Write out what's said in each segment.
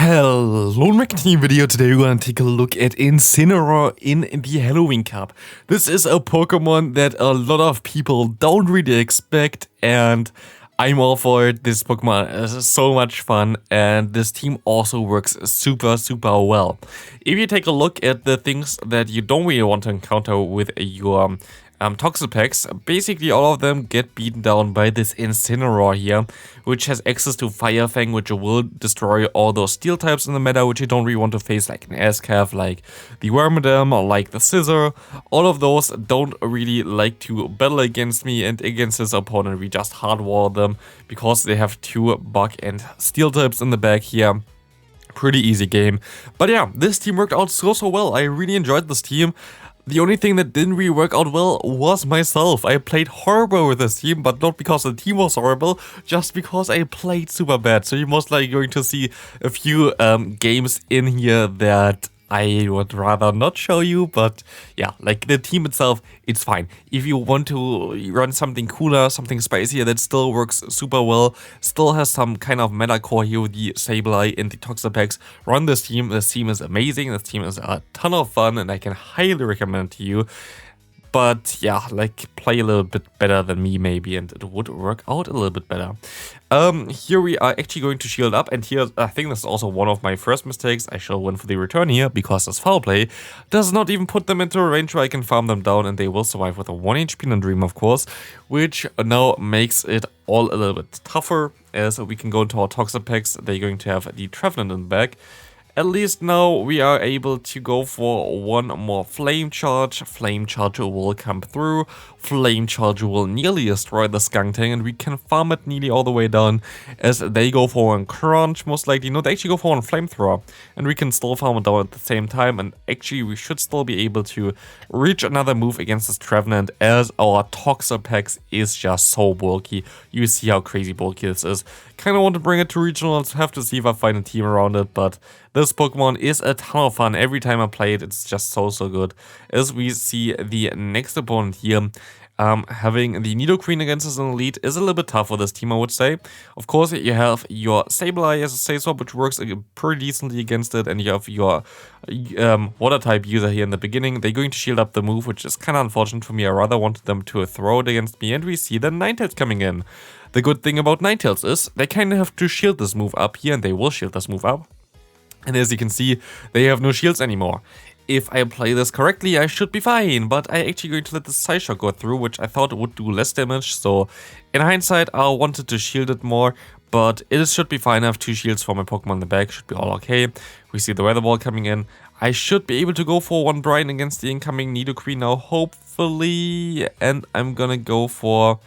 Hello, Team video. Today we're gonna take a look at Incineroar in the Halloween Cup. This is a Pokemon that a lot of people don't really expect, and I'm all for it. This Pokemon is so much fun, and this team also works super well. If you take a look at the things that you don't really want to encounter with your Toxapex, basically all of them get beaten down by this Incineroar here, which has access to Fire Fang, which will destroy all those steel types in the meta, which you don't really want to face, like an Escav, like the Wormadam, or like the Scissor. All of those don't really like to battle against me, and against this opponent we just hardwall them, because they have two Bug and Steel types in the back here. Pretty easy game. But yeah, this team worked out so well. I really enjoyed this team. The only thing that didn't really work out well was myself. I played horrible with this team, but not because the team was horrible, just because I played super bad. So you're most likely going to see a few games in here that I would rather not show you, but yeah, like the team itself, it's fine. If you want to run something cooler, something spicier that still works super well, still has some kind of meta core here with the Sableye and the Toxapex, run this team. This team is amazing. This team is a ton of fun, and I can highly recommend it to you. But yeah, like play a little bit better than me maybe, and it would work out a little bit better. Here we are actually going to shield up, and here I think this is also one of my first mistakes. I shall win for the return here, because this foul play does not even put them into a range where I can farm them down, and they will survive with a 1 HP and Dream, of course, which now makes it all a little bit tougher, as we can go into our Toxapex. They're going to have the Trevenant in the back. At least now we are able to go for one more Flame Charge. Flame Charge will come through. Flame Charge will nearly destroy the Skuntank, and we can farm it nearly all the way down, as they go for one Crunch, most likely. No, they actually go for one Flamethrower, and we can still farm it down at the same time, and actually we should still be able to reach another move against this Trevenant, as our Toxapex is just so bulky. You see how crazy bulky this is. Kinda want to bring it to regionals, have to see if I find a team around it, but this Pokemon is a ton of fun. Every time I play it, it's just so good. As we see the next opponent here, having the Nidoqueen against us in the lead is a little bit tough for this team, I would say. Of course, you have your Sableye as a Say Swap, which works pretty decently against it, and you have your Water type user here in the beginning. They're going to shield up the move, which is kind of unfortunate for me. I rather wanted them to throw it against me, and we see the Ninetales coming in. The good thing about Ninetales is they kind of have to shield this move up here, and they will shield this move up. And as you can see, they have no shields anymore. If I play this correctly, I should be fine, but I actually going to let the Psyshock go through, which I thought would do less damage, so in hindsight I wanted to shield it more, but it should be fine. I have 2 shields for my Pokemon in the back, should be all okay. We see the Weather Ball coming in. I should be able to go for one Brine against the incoming Nidoqueen now, hopefully, and I'm gonna go for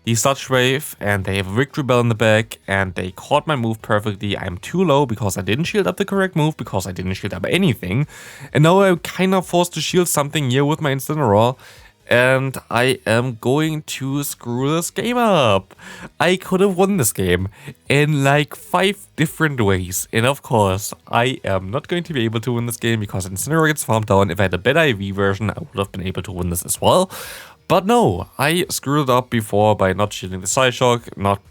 the Sludge Wave, and they have a Victory Bell in the back, and they caught my move perfectly. I'm too low because I didn't shield up the correct move, because I didn't shield up anything, and now I'm kind of forced to shield something here with my Incineroar, and I am going to screw this game up. I could have won this game in like 5 different ways, and of course I am not going to be able to win this game because Incineroar gets farmed down. If I had a better IV version, I would have been able to win this as well. But no, I screwed it up before by not shielding the Psyshock, not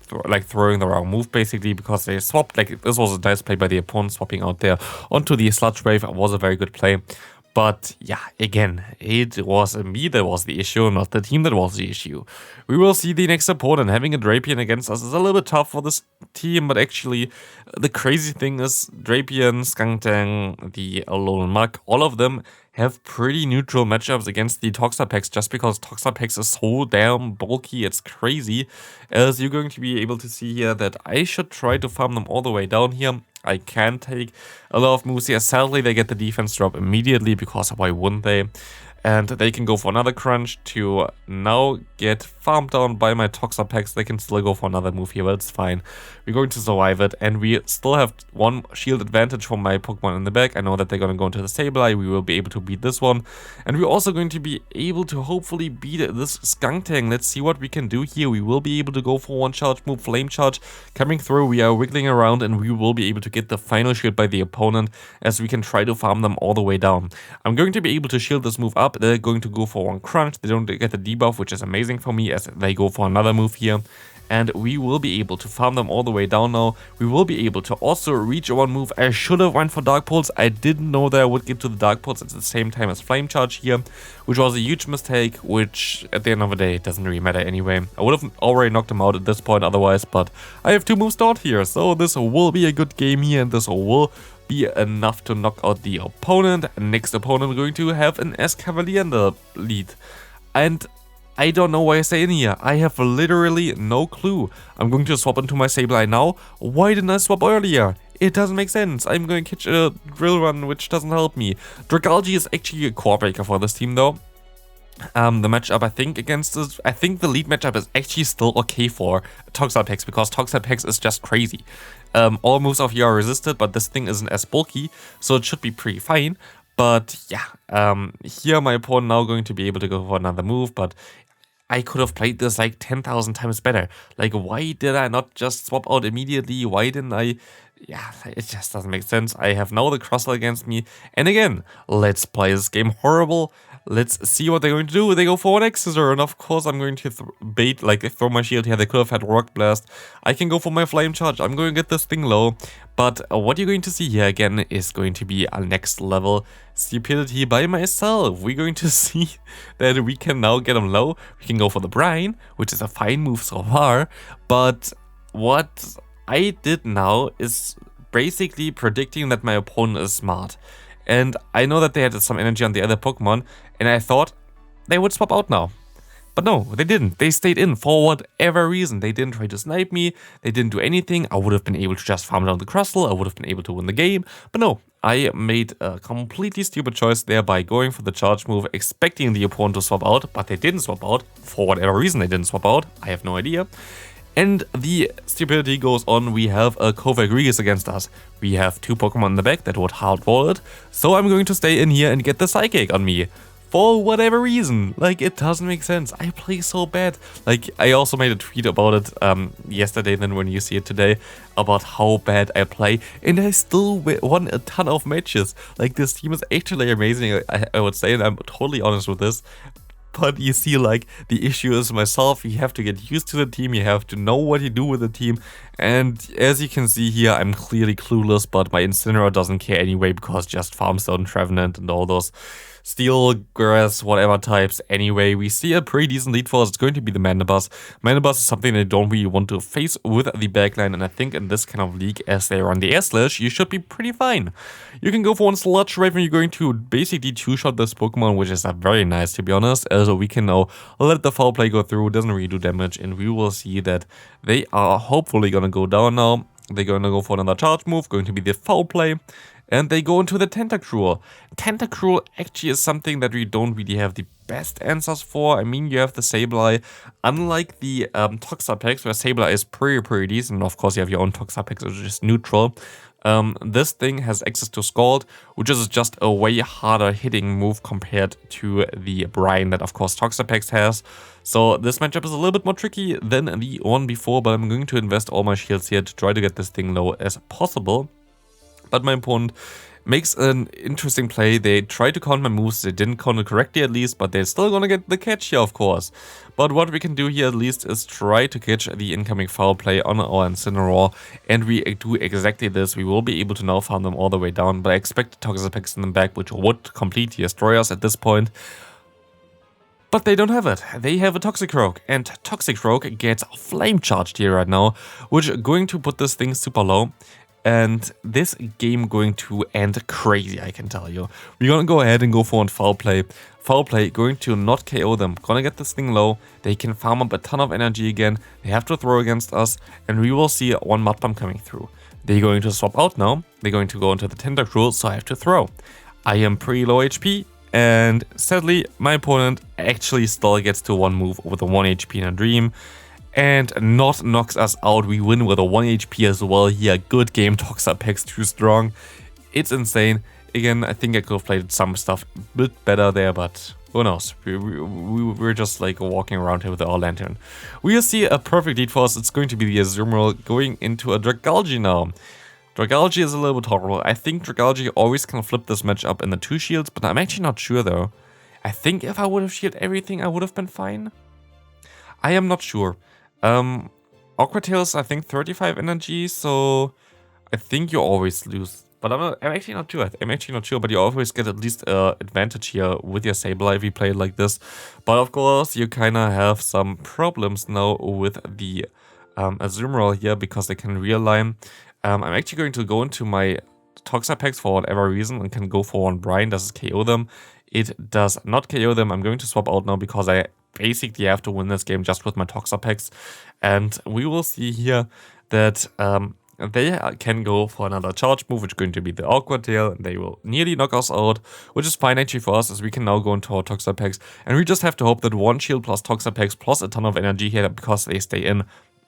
throwing the wrong move basically, because they swapped. Like, this was a nice play by the opponent, swapping out there onto the Sludge Wave. Was a very good play. But yeah, again, it was me that was the issue, not the team that was the issue. We will see the next opponent. Having a Drapion against us is a little bit tough for this team, but actually the crazy thing is Drapion, Skuntank, the Alolan Mug, all of them have pretty neutral matchups against the Toxapex, just because Toxapex is so damn bulky. It's crazy, as you're going to be able to see here that I should try to farm them all the way down here. I can take a lot of moves here. Sadly, they get the defense drop immediately, because why wouldn't they? And they can go for another Crunch to now get farmed down by my Toxapex. They can still go for another move here, but it's fine. We're going to survive it, and we still have one shield advantage from my Pokemon in the back. I know that they're going to go into the Sableye. We will be able to beat this one, and we're also going to be able to hopefully beat this Skuntank. Let's see what we can do here. We will be able to go for one charge move, Flame Charge coming through. We are wiggling around, and we will be able to get the final shield by the opponent, as we can try to farm them all the way down. I'm going to be able to shield this move up. They're going to go for one Crunch. They don't get the debuff, which is amazing for me, as they go for another move here. and we will be able to farm them all the way down now. We will be able to also reach one move. I should have went for Dark Pulse. I didn't know that I would get to the Dark Pulse at the same time as Flame Charge here, which was a huge mistake, which at the end of the day, it doesn't really matter anyway. I would have already knocked him out at this point otherwise, but I have 2 moves stored here, so this will be a good game here, and this will be enough to knock out the opponent. Next opponent, we're going to have an Escavalier in the lead. And I don't know why I say in here. I have literally no clue. I'm going to swap into my Sableye now. Why didn't I swap earlier? It doesn't make sense. I'm going to catch a Drill Run, which doesn't help me. Dragalge is actually a core breaker for this team though. The matchup I think against this, I think the lead matchup is actually still okay for Toxapex, because Toxapex is just crazy. All moves of here are resisted, but this thing isn't as bulky, so it should be pretty fine. But yeah, here my opponent now going to be able to go for another move, but I could have played this like 10,000 times better. Like, why did I not just swap out immediately? Why didn't I? Yeah, it just doesn't make sense. I have now the Crossel against me. And again, let's play this game horrible. Let's see what they're going to do. They go for an X-Scissor, and of course I'm going to throw my shield here. They could have had Rock Blast. I can go for my Flame Charge. I'm going to get this thing low. But what you're going to see here again is going to be a next level stupidity by myself. We're going to see that we can now get them low. We can go for the Brine, which is a fine move so far. But what I did now is basically predicting that my opponent is smart. And I know that they had some energy on the other Pokemon, and I thought they would swap out now. But no, they didn't. They stayed in for whatever reason. They didn't try to snipe me. They didn't do anything. I would have been able to just farm down the Crustle. I would have been able to win the game. But no, I made a completely stupid choice there by going for the charge move, expecting the opponent to swap out. But they didn't swap out. For whatever reason, they didn't swap out. I have no idea. And the stupidity goes on. We have a Kaiwei against us. We have 2 Pokemon in the back that would hard wall it. So I'm going to stay in here and get the Psychic on me. For whatever reason. Like, it doesn't make sense. I play so bad. Like, I also made a tweet about it yesterday, then when you see it today, about how bad I play. And I still won a ton of matches. Like, this team is actually amazing, I would say, and I'm totally honest with this. But you see, like, the issue is myself. You have to get used to the team. You have to know what you do with the team. And as you can see here, I'm clearly clueless, but my Incineroar doesn't care anyway, because just Farmstone, Trevenant, and all those Steel, Grass, whatever types. Anyway, we see a pretty decent lead force. It's going to be the Mandibuzz. Mandibuzz is something I don't really want to face with the backline, and I think in this kind of league, as they run the S-Slash, you should be pretty fine. You can go for one Sludge Wave, and you're going to basically two-shot this Pokemon, which is very nice, to be honest. So we can now let the Foul Play go through. It doesn't really do damage, and we will see that they are hopefully going to go down now. They're going to go for another charge move, going to be the Foul Play. And they go into the Tentacruel. Tentacruel actually is something that we don't really have the best answers for. I mean, you have the Sableye. Unlike the Toxapex, where Sableye is pretty decent. Of course, you have your own Toxapex, which is neutral. This thing has access to Scald, which is just a way harder hitting move compared to the Brine that, of course, Toxapex has. So this matchup is a little bit more tricky than the one before, but I'm going to invest all my shields here to try to get this thing low as possible. But my opponent makes an interesting play. They try to count my moves. They didn't count it correctly at least, but they're still gonna get the catch here, of course. But what we can do here at least is try to catch the incoming Foul Play on our Incineroar. And we do exactly this. We will be able to now farm them all the way down, but I expect the Toxapex in the back, which would completely destroy us at this point. But they don't have it. They have a Toxicroak, and Toxicroak gets Flame Charged here right now, which is going to put this thing super low. And this game going to end crazy, I can tell you. We're gonna go ahead and go for one Foul Play. Foul Play going to not KO them. Gonna get this thing low. They can farm up a ton of energy again. They have to throw against us. And we will see one Mud Bomb coming through. They're going to swap out now. They're going to go into the Tentacruel, so I have to throw. I am pretty low HP. And sadly, my opponent actually still gets to one move with a 1 HP in a Dream. And not knocks us out. We win with a 1 HP as well here. Good game, Toxapex too strong. It's insane. Again, I think I could have played some stuff a bit better there, but who knows. We're just like walking around here with our Lantern. We'll see a perfect lead for us. It's going to be the Azumarill going into a Dragalge now. Dragalge is a little bit horrible. I think Dragalge always can flip this matchup in the 2 shields, but I'm actually not sure though. I think if I would have shielded everything, I would have been fine. I am not sure. Aqua Tail's, I think, 35 energy, so I think you always lose. But I'm actually not sure. I'm actually not sure, but you always get at least advantage here with your Sableye if you play it like this. But of course, you kind of have some problems now with the Azumarill here because they can realign. I'm actually going to go into my Toxapex for whatever reason and can go for one Brine. Does it KO them? It does not KO them. I'm going to swap out now because I basically have to win this game just with my Toxapex. And we will see here that they can go for another charge move, which is going to be the Aqua Tail, and they will nearly knock us out, which is fine actually for us, as we can now go into our Toxapex, and we just have to hope that one shield plus Toxapex plus a ton of energy here, because they stay in,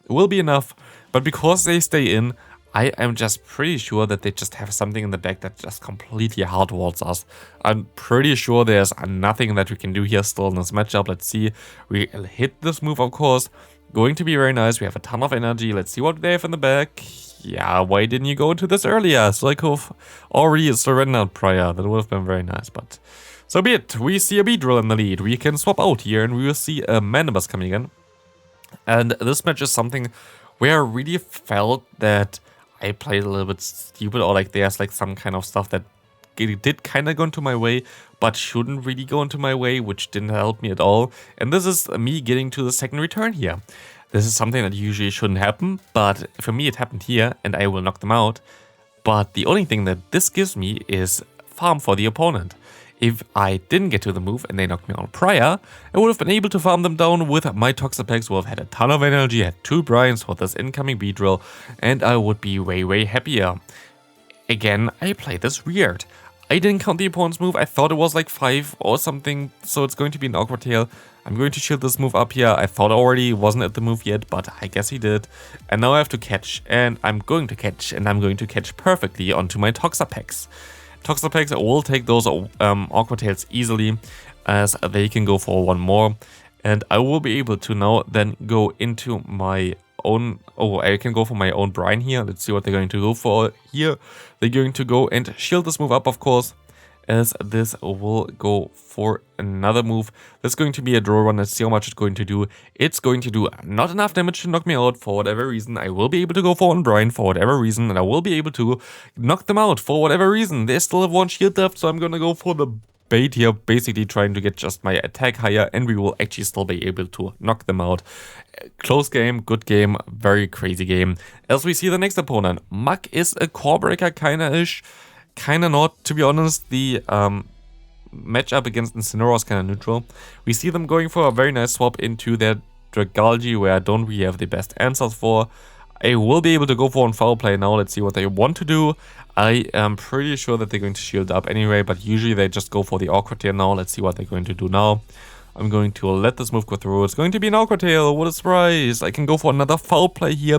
will be enough. But because they stay in, I am just pretty sure that they just have something in the deck that just completely hardwalls us. I'm pretty sure there's nothing that we can do here still in this matchup. Let's see. We hit this move, of course. Going to be very nice. We have a ton of energy. Let's see what they have in the back. Yeah, why didn't you go into this earlier? So I could have already surrendered prior. That would have been very nice, but so be it. We see a Beedrill in the lead. We can swap out here, and we will see a Manibus coming in. And this match is something where I really felt that I played a little bit stupid, or like there's like some kind of stuff that did kind of go into my way, but shouldn't really go into my way, which didn't help me at all. And this is me getting to the second return here. This is something that usually shouldn't happen, but for me it happened here, and I will knock them out. But the only thing that this gives me is farm for the opponent. If I didn't get to the move and they knocked me out prior, I would have been able to farm them down with my Toxapex, would have had a ton of energy, had 2 Brines for this incoming Beedrill, and I would be way happier. Again, I played this weird. I didn't count the opponent's move. I thought it was like 5 or something, so it's going to be an Aqua Tail. I'm going to shield this move up here. I thought already wasn't at the move yet, but I guess he did. And now I have to catch, and I'm going to catch, and I'm going to catch perfectly onto my Toxapex. Toxapex will take those Aqua Tails easily, as they can go for one more. And I will be able to now then go into my own... Oh, I can go for my own Brine here. Let's see what they're going to go for here. They're going to go and shield this move up, of course, as this will go for another move. This is going to be a draw run. Let's see how much it's going to do. It's going to do not enough damage to knock me out for whatever reason. I will be able to go for one Brine for whatever reason, and I will be able to knock them out for whatever reason. They still have one shield left, so I'm going to go for the bait here, basically trying to get just my attack higher, and we will actually still be able to knock them out. Close game, good game, very crazy game. As we see the next opponent, Muk is a core breaker kinda-ish. Kinda not, to be honest. The matchup against Incineroar is kinda neutral. We see them going for a very nice swap into their Dragalge, where I don't really have the best answers for. I will be able to go for one foul play now. Let's see what they want to do. I am pretty sure that they're going to shield up anyway, but usually they just go for the Aqua Tail now. Let's see what they're going to do now. I'm going to let this move go through. It's going to be an Aqua Tail. What a surprise. I can go for another foul play here,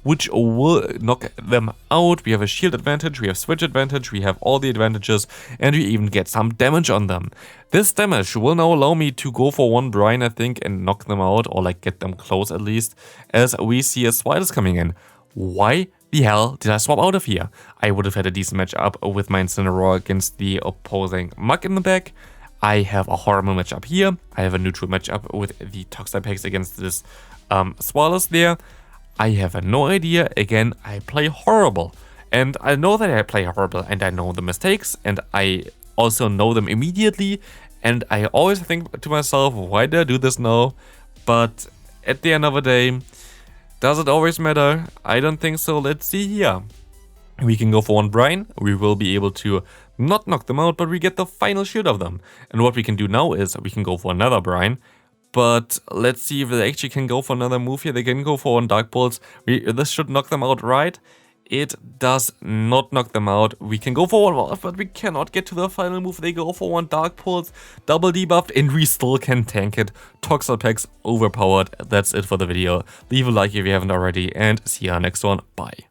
which will knock them out. We have a shield advantage, we have switch advantage, we have all the advantages, and we even get some damage on them. This damage will now allow me to go for one Brine, I think, and knock them out, or like get them close at least, as we see a Swidus coming in. Why the hell did I swap out of here? I would have had a decent matchup with my Incineroar against the opposing Muk in the back. I have a horrible matchup here. I have a neutral matchup with the Toxapex against this Swallows there. I have no idea. Again, I play horrible. And I know that I play horrible, and I know the mistakes, and I also know them immediately. And I always think to myself, why did I do this now? But at the end of the day, does it always matter? I don't think so. Let's see here. We can go for one Brine. We will be able to not knock them out, but we get the final shield of them. And what we can do now is we can go for another Brine. But let's see if they actually can go for another move here. They can go for one Dark Pulse. This should knock them out, right? It does not knock them out. We can go for one more, but we cannot get to the final move. They go for one Dark Pulse, double debuffed, and we still can tank it. Toxapex overpowered. That's it for the video. Leave a like if you haven't already, and see you on the next one. Bye.